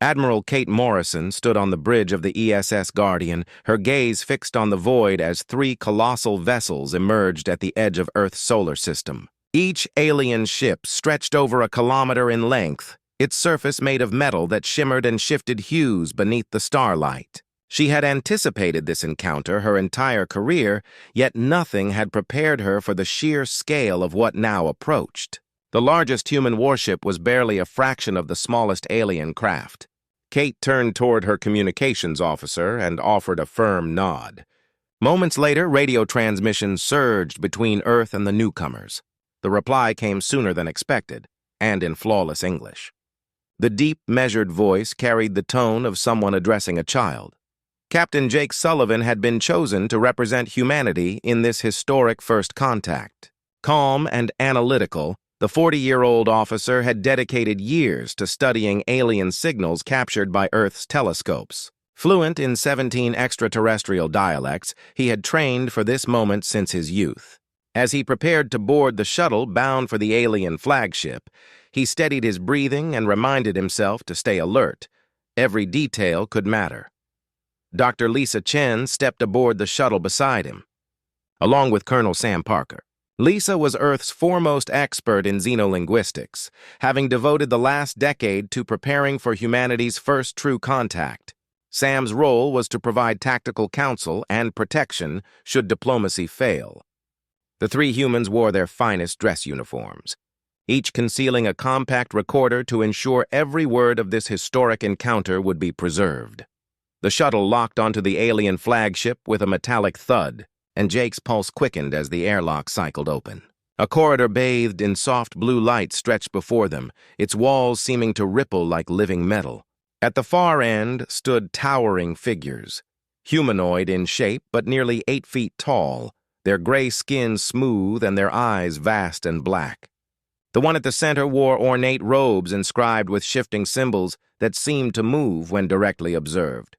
Admiral Kate Morrison stood on the bridge of the ESS Guardian, her gaze fixed on the void as three colossal vessels emerged at the edge of Earth's solar system. Each alien ship stretched over a kilometer in length, its surface made of metal that shimmered and shifted hues beneath the starlight. She had anticipated this encounter her entire career, yet nothing had prepared her for the sheer scale of what now approached. The largest human warship was barely a fraction of the smallest alien craft. Kate turned toward her communications officer and offered a firm nod. Moments later, radio transmissions surged between Earth and the newcomers. The reply came sooner than expected, and in flawless English. The deep, measured voice carried the tone of someone addressing a child. Captain Jake Sullivan had been chosen to represent humanity in this historic first contact. Calm and analytical, the 40-year-old officer had dedicated years to studying alien signals captured by Earth's telescopes. Fluent in 17 extraterrestrial dialects, he had trained for this moment since his youth. As he prepared to board the shuttle bound for the alien flagship, he steadied his breathing and reminded himself to stay alert. Every detail could matter. Dr. Lisa Chen stepped aboard the shuttle beside him, along with Colonel Sam Parker. Lisa was Earth's foremost expert in xenolinguistics, having devoted the last decade to preparing for humanity's first true contact. Sam's role was to provide tactical counsel and protection should diplomacy fail. The three humans wore their finest dress uniforms, each concealing a compact recorder to ensure every word of this historic encounter would be preserved. The shuttle locked onto the alien flagship with a metallic thud, and Jake's pulse quickened as the airlock cycled open. A corridor bathed in soft blue light stretched before them, its walls seeming to ripple like living metal. At the far end stood towering figures, humanoid in shape but nearly 8 feet tall, their gray skin smooth and their eyes vast and black. The one at the center wore ornate robes inscribed with shifting symbols that seemed to move when directly observed.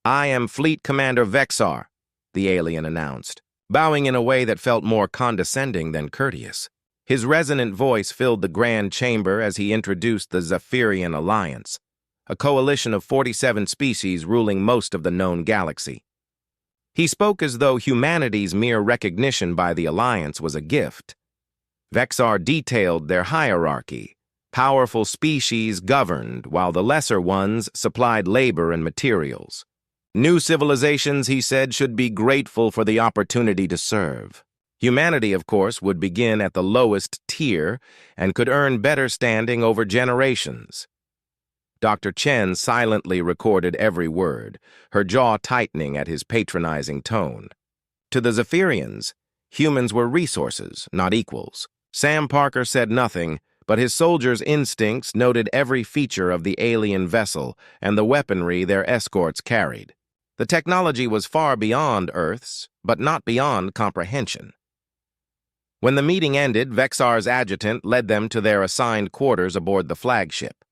"I am Fleet Commander Vexar," the alien announced, bowing in a way that felt more condescending than courteous. His resonant voice filled the grand chamber as he introduced the Zephyrian Alliance, a coalition of 47 species ruling most of the known galaxy. He spoke as though humanity's mere recognition by the Alliance was a gift. Vexar detailed their hierarchy. Powerful species governed, while the lesser ones supplied labor and materials. New civilizations, he said, should be grateful for the opportunity to serve. Humanity, of course, would begin at the lowest tier and could earn better standing over generations. Dr. Chen silently recorded every word, her jaw tightening at his patronizing tone. To the Zephyrians, humans were resources, not equals. Sam Parker said nothing, but his soldiers' instincts noted every feature of the alien vessel and the weaponry their escorts carried. The technology was far beyond Earth's, but not beyond comprehension. When the meeting ended, Vexar's adjutant led them to their assigned quarters aboard the flagship.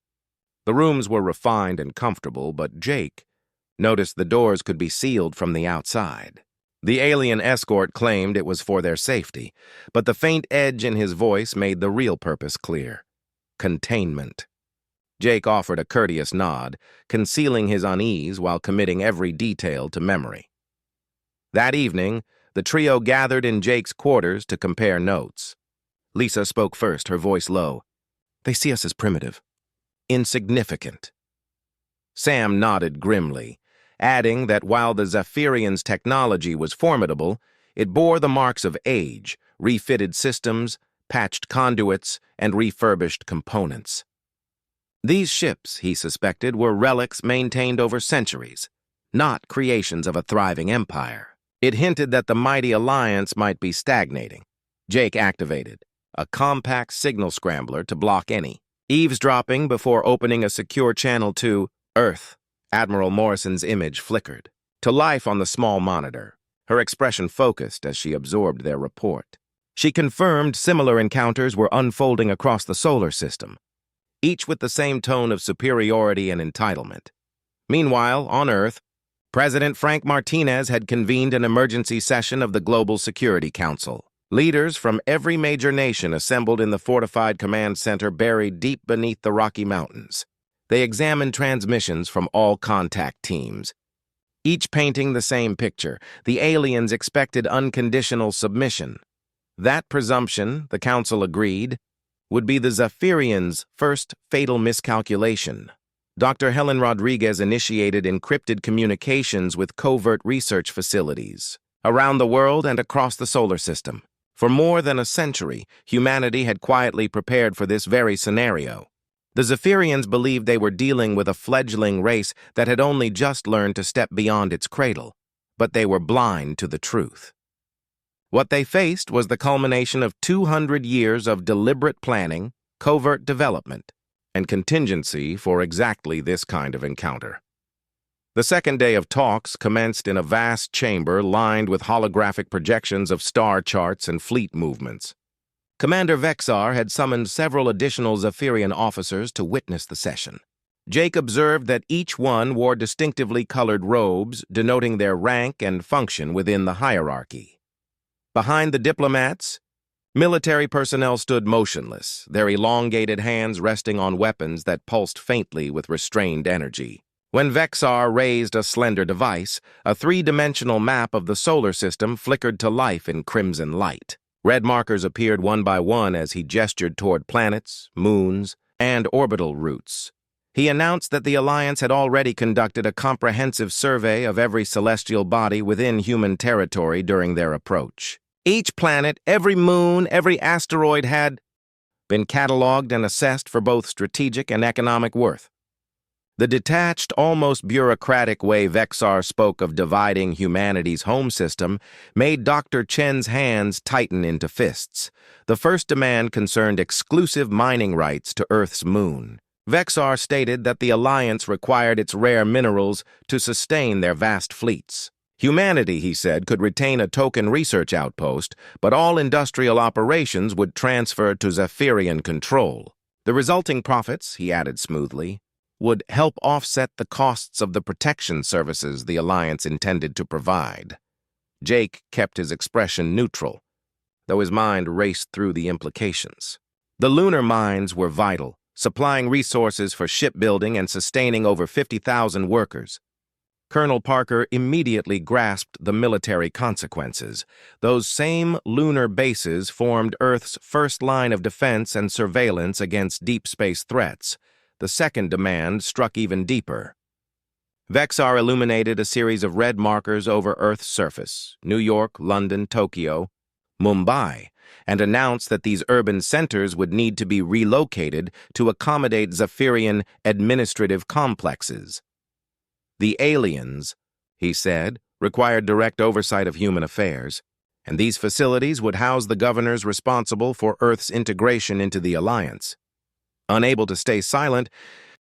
The rooms were refined and comfortable, but Jake noticed the doors could be sealed from the outside. The alien escort claimed it was for their safety, but the faint edge in his voice made the real purpose clear: containment. Jake offered a courteous nod, concealing his unease while committing every detail to memory. That evening, the trio gathered in Jake's quarters to compare notes. Lisa spoke first, her voice low. "They see us as primitive, insignificant." Sam nodded grimly, adding that while the Zephyrians' technology was formidable, it bore the marks of age, refitted systems, patched conduits, and refurbished components. These ships, he suspected, were relics maintained over centuries, not creations of a thriving empire. It hinted that the mighty alliance might be stagnating. Jake activated a compact signal scrambler to block any eavesdropping before opening a secure channel to Earth. Admiral Morrison's image flickered to life on the small monitor, her expression focused as she absorbed their report. She confirmed similar encounters were unfolding across the solar system, each with the same tone of superiority and entitlement. Meanwhile, on Earth, President Frank Martinez had convened an emergency session of the Global Security Council. Leaders from every major nation assembled in the fortified command center buried deep beneath the Rocky Mountains. They examined transmissions from all contact teams, each painting the same picture. The aliens expected unconditional submission. That presumption, the Council agreed, would be the Zephyrians' first fatal miscalculation. Dr. Helen Rodriguez initiated encrypted communications with covert research facilities around the world and across the solar system. For more than a century, humanity had quietly prepared for this very scenario. The Zephyrians believed they were dealing with a fledgling race that had only just learned to step beyond its cradle, but they were blind to the truth. What they faced was the culmination of 200 years of deliberate planning, covert development, and contingency for exactly this kind of encounter. The second day of talks commenced in a vast chamber lined with holographic projections of star charts and fleet movements. Commander Vexar had summoned several additional Zephyrian officers to witness the session. Jake observed that each one wore distinctively colored robes denoting their rank and function within the hierarchy. Behind the diplomats, military personnel stood motionless, their elongated hands resting on weapons that pulsed faintly with restrained energy. When Vexar raised a slender device, a three-dimensional map of the solar system flickered to life in crimson light. Red markers appeared one by one as he gestured toward planets, moons, and orbital routes. He announced that the Alliance had already conducted a comprehensive survey of every celestial body within human territory during their approach. Each planet, every moon, every asteroid had been cataloged and assessed for both strategic and economic worth. The detached, almost bureaucratic way Vexar spoke of dividing humanity's home system made Dr. Chen's hands tighten into fists. The first demand concerned exclusive mining rights to Earth's moon. Vexar stated that the Alliance required its rare minerals to sustain their vast fleets. Humanity, he said, could retain a token research outpost, but all industrial operations would transfer to Zephyrian control. The resulting profits, he added smoothly, would help offset the costs of the protection services the Alliance intended to provide. Jake kept his expression neutral, though his mind raced through the implications. The lunar mines were vital, supplying resources for shipbuilding and sustaining over 50,000 workers. Colonel Parker immediately grasped the military consequences. Those same lunar bases formed Earth's first line of defense and surveillance against deep space threats. The second demand struck even deeper. Vexar illuminated a series of red markers over Earth's surface, New York, London, Tokyo, Mumbai, and announced that these urban centers would need to be relocated to accommodate Zephyrian administrative complexes. The aliens, he said, required direct oversight of human affairs, and these facilities would house the governors responsible for Earth's integration into the Alliance. Unable to stay silent,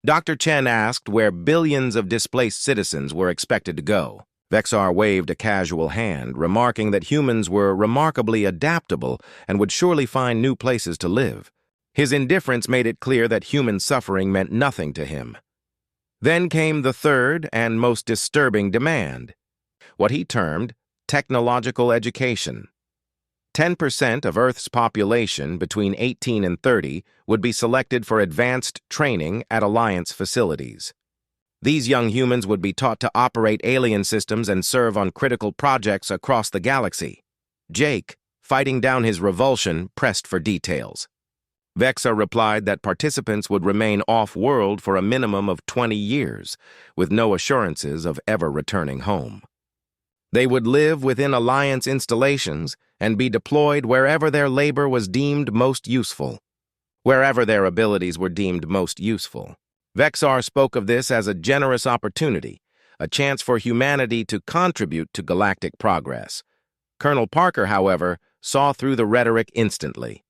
Dr. Chen asked where billions of displaced citizens were expected to go. Vexar waved a casual hand, remarking that humans were remarkably adaptable and would surely find new places to live. His indifference made it clear that human suffering meant nothing to him. Then came the third and most disturbing demand, what he termed technological education. 10% of Earth's population between 18 and 30 would be selected for advanced training at Alliance facilities. These young humans would be taught to operate alien systems and serve on critical projects across the galaxy. Jake, fighting down his revulsion, pressed for details. Vexar replied that participants would remain off-world for a minimum of 20 years, with no assurances of ever returning home. They would live within Alliance installations and be deployed wherever their labor was deemed most useful. Wherever their abilities were deemed most useful. Vexar spoke of this as a generous opportunity, a chance for humanity to contribute to galactic progress. Colonel Parker, however, saw through the rhetoric instantly.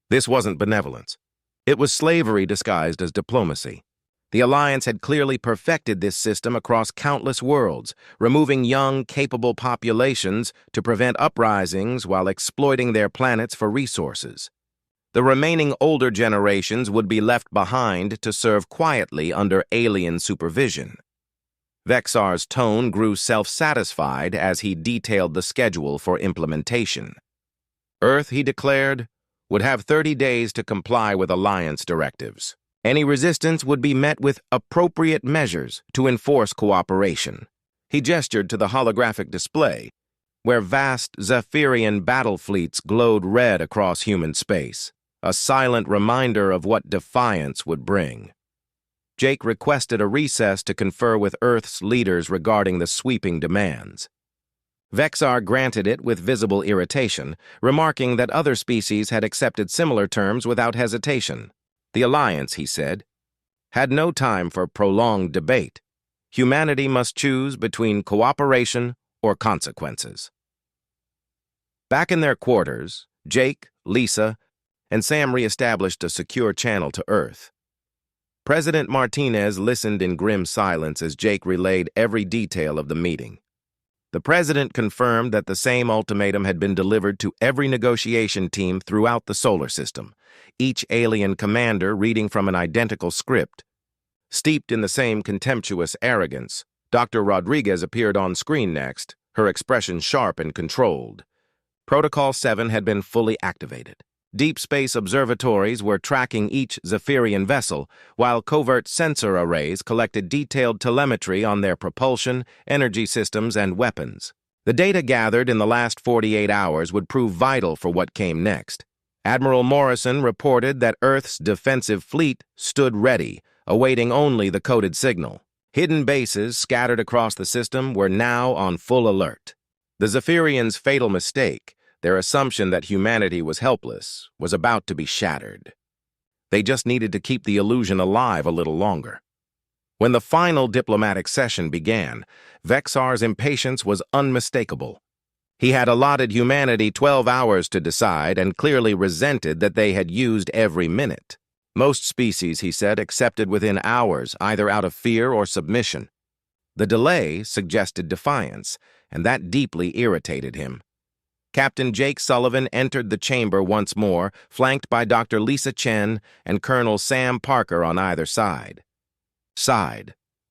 This wasn't benevolence. It was slavery disguised as diplomacy. The Alliance had clearly perfected this system across countless worlds, removing young, capable populations to prevent uprisings while exploiting their planets for resources. The remaining older generations would be left behind to serve quietly under alien supervision. Vexar's tone grew self-satisfied as he detailed the schedule for implementation. Earth, he declared, would have 30 days to comply with Alliance directives. Any resistance would be met with appropriate measures to enforce cooperation. He gestured to the holographic display, where vast Zephyrian battle fleets glowed red across human space, a silent reminder of what defiance would bring. Jake requested a recess to confer with Earth's leaders regarding the sweeping demands. Vexar granted it with visible irritation, remarking that other species had accepted similar terms without hesitation. The Alliance, he said, had no time for prolonged debate. Humanity must choose between cooperation or consequences. Back in their quarters, Jake, Lisa, and Sam re-established a secure channel to Earth. President Martinez listened in grim silence as Jake relayed every detail of the meeting. The president confirmed that the same ultimatum had been delivered to every negotiation team throughout the solar system, each alien commander reading from an identical script. Steeped in the same contemptuous arrogance, Dr. Rodriguez appeared on screen next, her expression sharp and controlled. Protocol 7 had been fully activated. Deep space observatories were tracking each Zephyrian vessel, while covert sensor arrays collected detailed telemetry on their propulsion, energy systems, and weapons. The data gathered in the last 48 hours would prove vital for what came next. Admiral Morrison reported that Earth's defensive fleet stood ready, awaiting only the coded signal. Hidden bases scattered across the system were now on full alert. The Zephyrians' fatal mistake, their assumption that humanity was helpless, was about to be shattered. They just needed to keep the illusion alive a little longer. When the final diplomatic session began, Vexar's impatience was unmistakable. He had allotted humanity 12 hours to decide and clearly resented that they had used every minute. Most species, he said, accepted within hours, either out of fear or submission. The delay suggested defiance, and that deeply irritated him. Captain Jake Sullivan entered the chamber once more, flanked by Dr. Lisa Chen and Colonel Sam Parker on either side.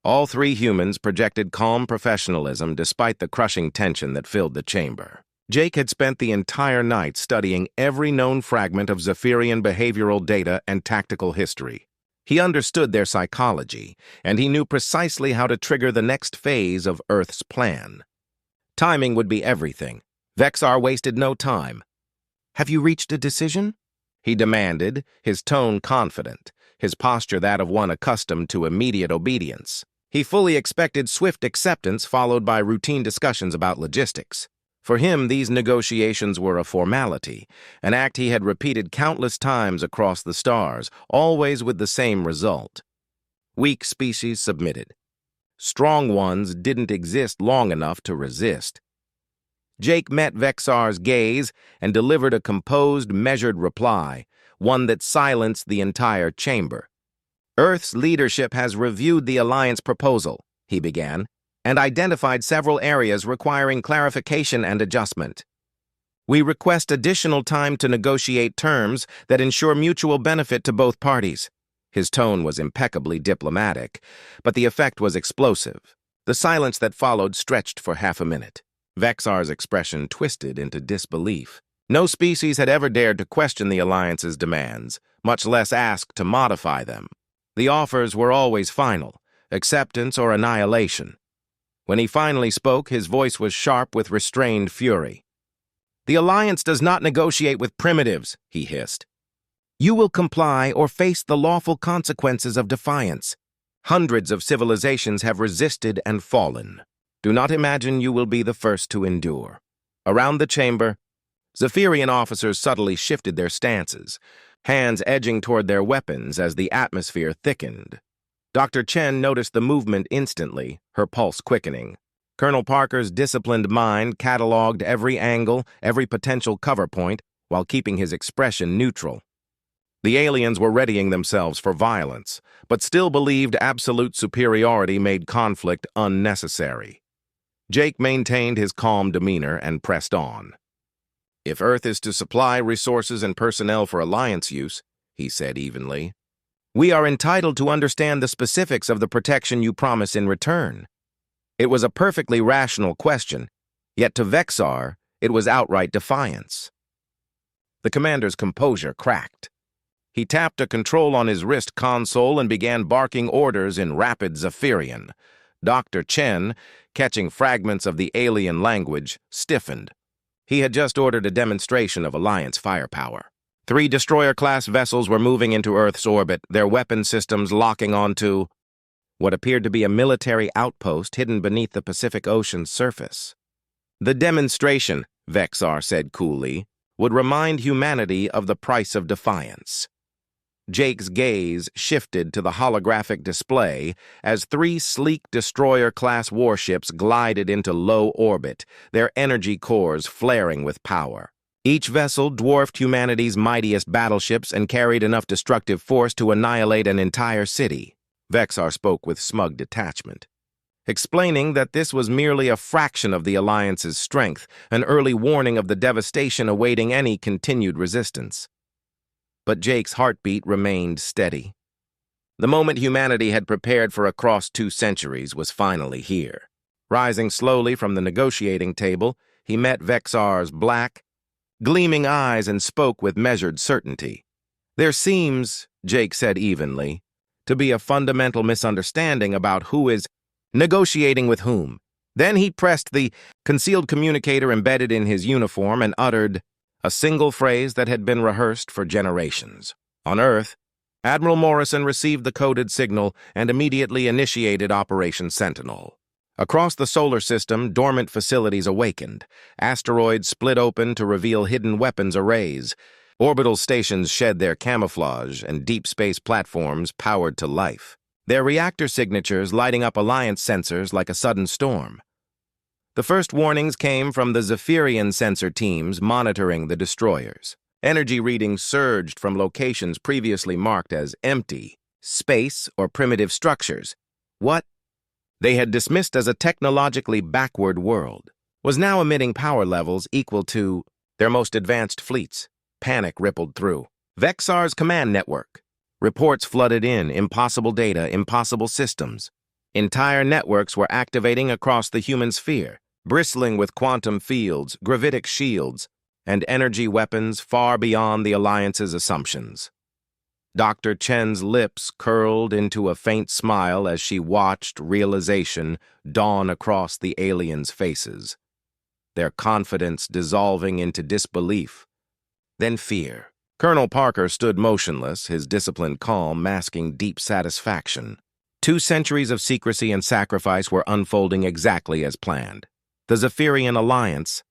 All three humans projected calm professionalism despite the crushing tension that filled the chamber. Jake had spent the entire night studying every known fragment of Zephyrian behavioral data and tactical history. He understood their psychology, and he knew precisely how to trigger the next phase of Earth's plan. Timing would be everything. Vexar wasted no time. "Have you reached a decision?" he demanded, his tone confident, his posture that of one accustomed to immediate obedience. He fully expected swift acceptance followed by routine discussions about logistics. For him, these negotiations were a formality, an act he had repeated countless times across the stars, always with the same result. Weak species submitted. Strong ones didn't exist long enough to resist. Jake met Vexar's gaze and delivered a composed, measured reply, one that silenced the entire chamber. "Earth's leadership has reviewed the Alliance proposal," he began, "and identified several areas requiring clarification and adjustment. We request additional time to negotiate terms that ensure mutual benefit to both parties." His tone was impeccably diplomatic, but the effect was explosive. The silence that followed stretched for half a minute. Vexar's expression twisted into disbelief. No species had ever dared to question the Alliance's demands, much less ask to modify them. The offers were always final, acceptance or annihilation. When he finally spoke, his voice was sharp with restrained fury. "The Alliance does not negotiate with primitives," he hissed. "You will comply or face the lawful consequences of defiance. Hundreds of civilizations have resisted and fallen. Do not imagine you will be the first to endure." Around the chamber, Zephyrian officers subtly shifted their stances, hands edging toward their weapons as the atmosphere thickened. Dr. Chen noticed the movement instantly, her pulse quickening. Colonel Parker's disciplined mind cataloged every angle, every potential cover point, while keeping his expression neutral. The aliens were readying themselves for violence, but still believed absolute superiority made conflict unnecessary. Jake maintained his calm demeanor and pressed on. "If Earth is to supply resources and personnel for Alliance use," he said evenly, "we are entitled to understand the specifics of the protection you promise in return." It was a perfectly rational question, yet to Vexar, it was outright defiance. The commander's composure cracked. He tapped a control on his wrist console and began barking orders in rapid Zephyrian. Dr. Chen, catching fragments of the alien language, stiffened. He had just ordered a demonstration of Alliance firepower. 3 destroyer-class vessels were moving into Earth's orbit, their weapon systems locking onto what appeared to be a military outpost hidden beneath the Pacific Ocean's surface. The demonstration, Vexar said coolly, would remind humanity of the price of defiance. Jake's gaze shifted to the holographic display as 3 sleek destroyer-class warships glided into low orbit, their energy cores flaring with power. Each vessel dwarfed humanity's mightiest battleships and carried enough destructive force to annihilate an entire city. Vexar spoke with smug detachment, explaining that this was merely a fraction of the Alliance's strength, an early warning of the devastation awaiting any continued resistance. But Jake's heartbeat remained steady. The moment humanity had prepared for across 2 centuries was finally here. Rising slowly from the negotiating table, he met Vexar's black, gleaming eyes and spoke with measured certainty. "There seems," Jake said evenly, "to be a fundamental misunderstanding about who is negotiating with whom." Then he pressed the concealed communicator embedded in his uniform and uttered a single phrase that had been rehearsed for generations. On Earth, Admiral Morrison received the coded signal and immediately initiated Operation Sentinel. Across the solar system, dormant facilities awakened. Asteroids split open to reveal hidden weapons arrays. Orbital stations shed their camouflage, and deep space platforms powered to life, their reactor signatures lighting up Alliance sensors like a sudden storm. The first warnings came from the Zephyrian sensor teams monitoring the destroyers. Energy readings surged from locations previously marked as empty, space, or primitive structures. What they had dismissed as a technologically backward world was now emitting power levels equal to their most advanced fleets. Panic rippled through Vexar's command network. Reports flooded in, impossible data, impossible systems. Entire networks were activating across the human sphere, bristling with quantum fields, gravitic shields, and energy weapons far beyond the Alliance's assumptions. Dr. Chen's lips curled into a faint smile as she watched realization dawn across the aliens' faces, their confidence dissolving into disbelief, then fear. Colonel Parker stood motionless, his disciplined calm masking deep satisfaction. 2 centuries of secrecy and sacrifice were unfolding exactly as planned. The Zephyrian Alliance,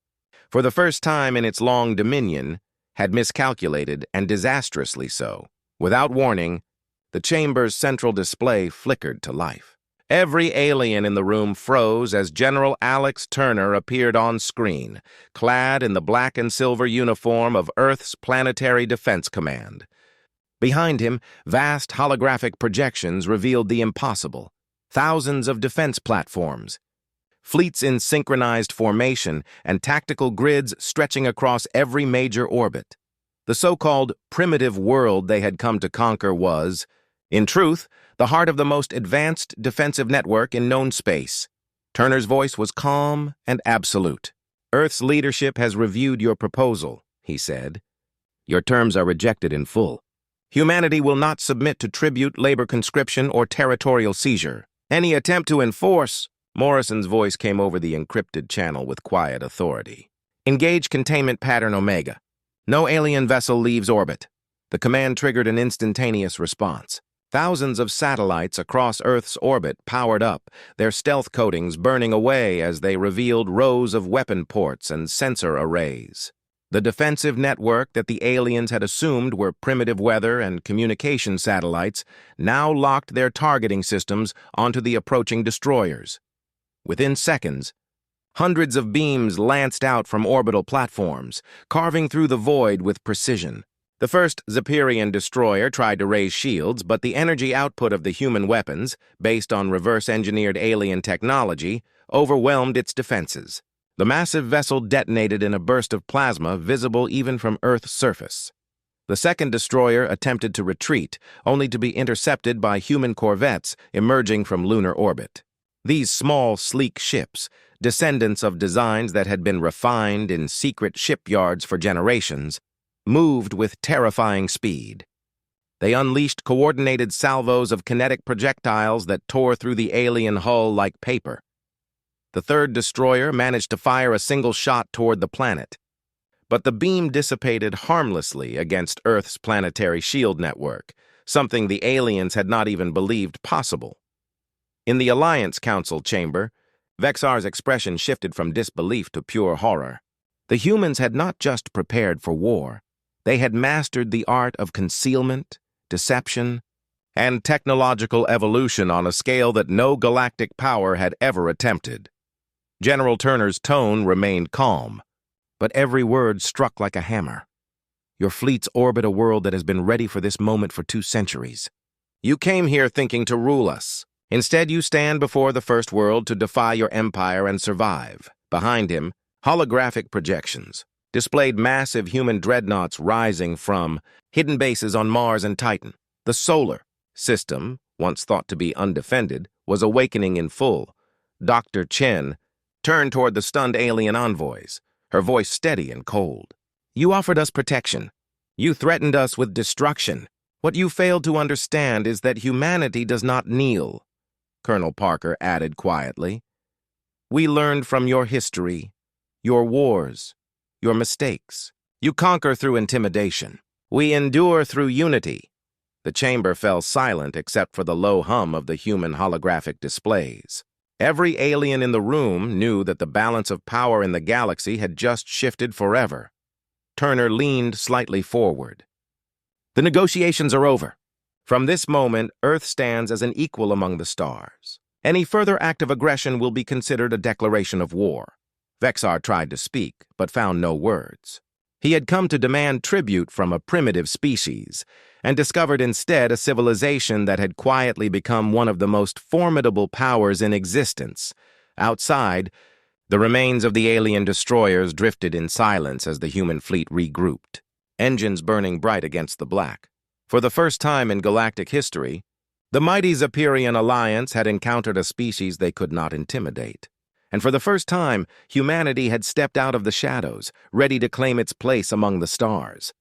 for the first time in its long dominion, had miscalculated, and disastrously so. Without warning, the chamber's central display flickered to life. Every alien in the room froze as General Alex Turner appeared on screen, clad in the black and silver uniform of Earth's Planetary Defense Command. Behind him, vast holographic projections revealed the impossible. Thousands of defense platforms, fleets in synchronized formation, and tactical grids stretching across every major orbit. The so-called primitive world they had come to conquer was, in truth, the heart of the most advanced defensive network in known space. Turner's voice was calm and absolute. "Earth's leadership has reviewed your proposal," he said. "Your terms are rejected in full. Humanity will not submit to tribute, labor conscription, or territorial seizure. Any attempt to enforce—" Morrison's voice came over the encrypted channel with quiet authority. "Engage containment pattern Omega. No alien vessel leaves orbit." The command triggered an instantaneous response. Thousands of satellites across Earth's orbit powered up, their stealth coatings burning away as they revealed rows of weapon ports and sensor arrays. The defensive network that the aliens had assumed were primitive weather and communication satellites now locked their targeting systems onto the approaching destroyers. Within seconds, hundreds of beams lanced out from orbital platforms, carving through the void with precision. The first Zephyrian destroyer tried to raise shields, but the energy output of the human weapons, based on reverse-engineered alien technology, overwhelmed its defenses. The massive vessel detonated in a burst of plasma visible even from Earth's surface. The second destroyer attempted to retreat, only to be intercepted by human corvettes emerging from lunar orbit. These small, sleek ships, descendants of designs that had been refined in secret shipyards for generations, moved with terrifying speed. They unleashed coordinated salvos of kinetic projectiles that tore through the alien hull like paper. The third destroyer managed to fire a single shot toward the planet, but the beam dissipated harmlessly against Earth's planetary shield network, something the aliens had not even believed possible. In the Alliance Council chamber, Vexar's expression shifted from disbelief to pure horror. The humans had not just prepared for war. They had mastered the art of concealment, deception, and technological evolution on a scale that no galactic power had ever attempted. General Turner's tone remained calm, but every word struck like a hammer. Your fleets orbit a world that has been ready for this moment for 2 centuries. You came here thinking to rule us. Instead, you stand before the First World to defy your empire and survive. Behind him, holographic projections displayed massive human dreadnoughts rising from hidden bases on Mars and Titan. The solar system, once thought to be undefended, was awakening in full. Dr. Chen turned toward the stunned alien envoys, her voice steady and cold. You offered us protection. You threatened us with destruction. What you failed to understand is that humanity does not kneel, Colonel Parker added quietly. We learned from your history, your wars, your mistakes. You conquer through intimidation. We endure through unity. The chamber fell silent except for the low hum of the human holographic displays. Every alien in the room knew that the balance of power in the galaxy had just shifted forever. Turner leaned slightly forward. The negotiations are over. From this moment, Earth stands as an equal among the stars. Any further act of aggression will be considered a declaration of war. Vexar tried to speak, but found no words. He had come to demand tribute from a primitive species, and discovered instead a civilization that had quietly become one of the most formidable powers in existence. Outside, the remains of the alien destroyers drifted in silence as the human fleet regrouped, engines burning bright against the black. For the first time in galactic history, the mighty Zephyrian Alliance had encountered a species they could not intimidate. And for the first time, humanity had stepped out of the shadows, ready to claim its place among the stars.